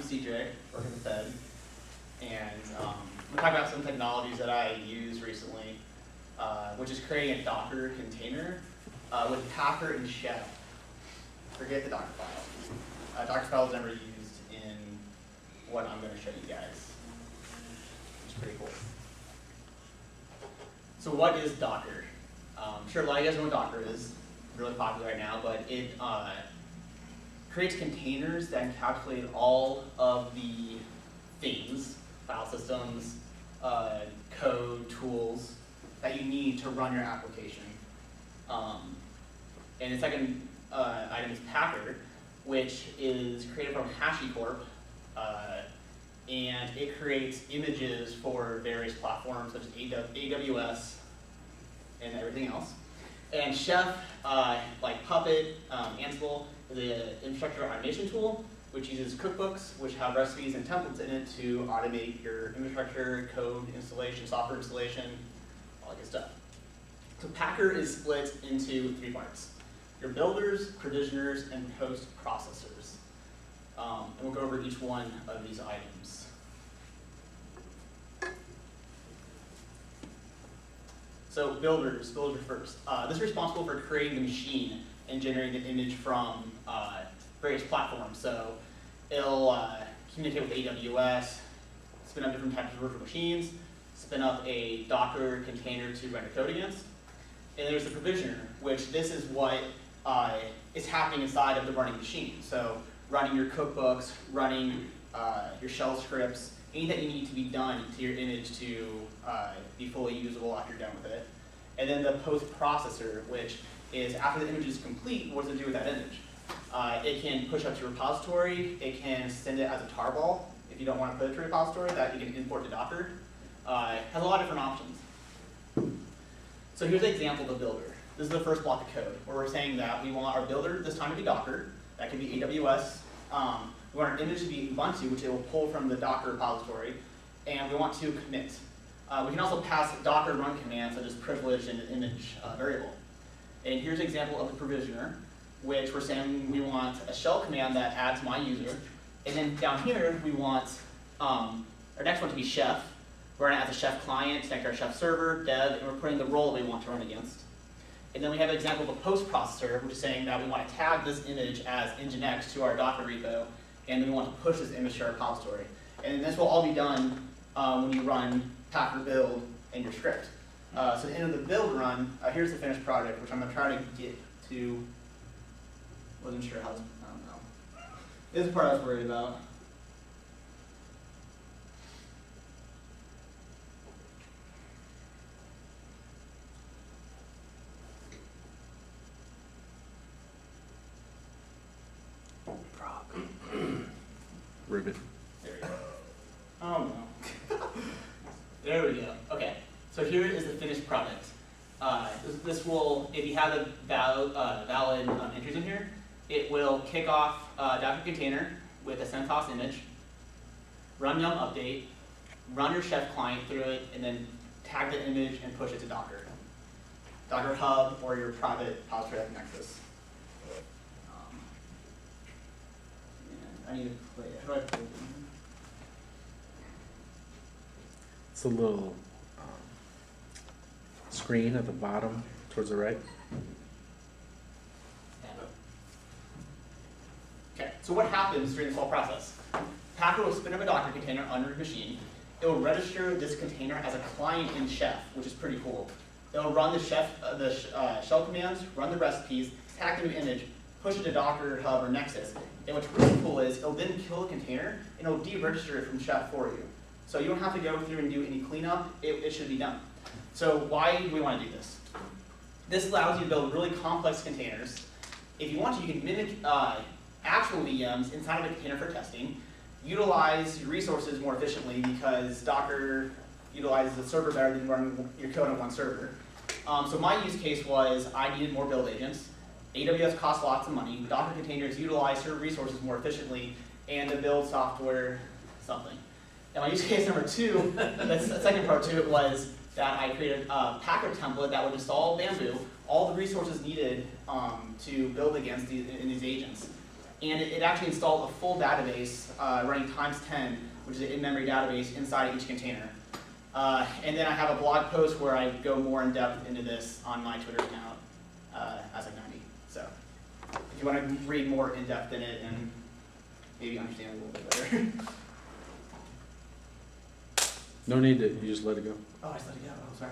CJ, work at the Fed, and I'm going to talk about some technologies that I used recently, which is creating a Docker container with Packer and Chef. Forget the Docker file. Docker file is never used in what I'm going to show you guys. It's pretty cool. So what is Docker? Sure, a lot of you guys know what Docker is. Really popular right now, but it creates containers that encapsulate all of the things, file systems, code, tools that you need to run your application. And the second item is Packer, which is created from HashiCorp, and it creates images for various platforms such as AWS and everything else. And Chef, like Puppet, Ansible, is an infrastructure automation tool, which uses cookbooks, which have recipes and templates in it to automate your infrastructure, code installation, software installation, all that good stuff. So Packer is split into 3 parts: your builders, provisioners, and post-processors. And we'll go over each one of these items. So builders first. This is responsible for creating the machine and generating the image from various platforms. So it'll communicate with AWS, spin up different types of virtual machines, spin up a Docker container to render code against. And there's the provisioner, which this is what is happening inside of the running machine. So running your cookbooks, running your shell scripts, anything that you need to be done to your image to be fully usable after you're done with it. And then the post-processor, which is after the image is complete, what does it do with that image? It can push up to your repository. It can send it as a tarball if you don't want to put it to a repository that you can import to Docker. It has a lot of different options. So here's an example of a builder. This is the first block of code where we're saying that we want our builder this time to be Docker. That could be AWS. We want our image to be Ubuntu, which it will pull from the Docker repository. And we want to commit. We can also pass Docker run commands such as privilege and an image variable. And here's an example of the provisioner, which we're saying we want a shell command that adds my user. And then down here, we want our next one to be Chef. We're going to add the Chef client, connect our Chef server, dev, and we're putting the role we want to run against. And then we have an example of a post-processor, which is saying that we want to tag this image as nginx to our Docker repo, and we want to push this image to our repository. And this will all be done when you run Packer build in your script. So at the end of the build run, here's the finished product, which I'm going to try to get to. Wasn't sure how this, I don't know. This is the part I was worried about. Ribbit. There we go. Oh no. There we go. Okay. So here is the finished product. This will, if you have the valid entries in here, it will kick off a Docker container with a CentOS image, run yum update, run your Chef client through it, and then tag the image and push it to Docker. Docker Hub or your private repository like Nexus. I need to play it. How do I play it? It's a little screen at the bottom towards the right. Okay, so what happens during this whole process? Packer will spin up a Docker container on your machine. It will register this container as a client in Chef, which is pretty cool. It will run the shell commands, run the recipes, tag the new image, push it to Docker Hub or Nexus. And what's really cool is it'll then kill the container and it'll deregister it from Chef for you. So you don't have to go through and do any cleanup. It should be done. So why do we want to do this? This allows you to build really complex containers. If you want to, you can mimic actual VMs inside of a container for testing, utilize your resources more efficiently because Docker utilizes the server better than running your code on one server. So my use case was I needed more build agents. AWS costs lots of money. Docker containers utilize server resources more efficiently, and the build software something. And my use case number 2, the second part to it was that I created a Packer template that would install Bamboo, all the resources needed to build against in these agents. and it actually installed a full database running times 10, which is an in-memory database inside each container. And then I have a blog post where I go more in depth into this on my Twitter account as of 90. So if you want to read more in depth in it and maybe understand a little bit better. No need to, you just let it go. Oh, I just let it go. Oh, sorry.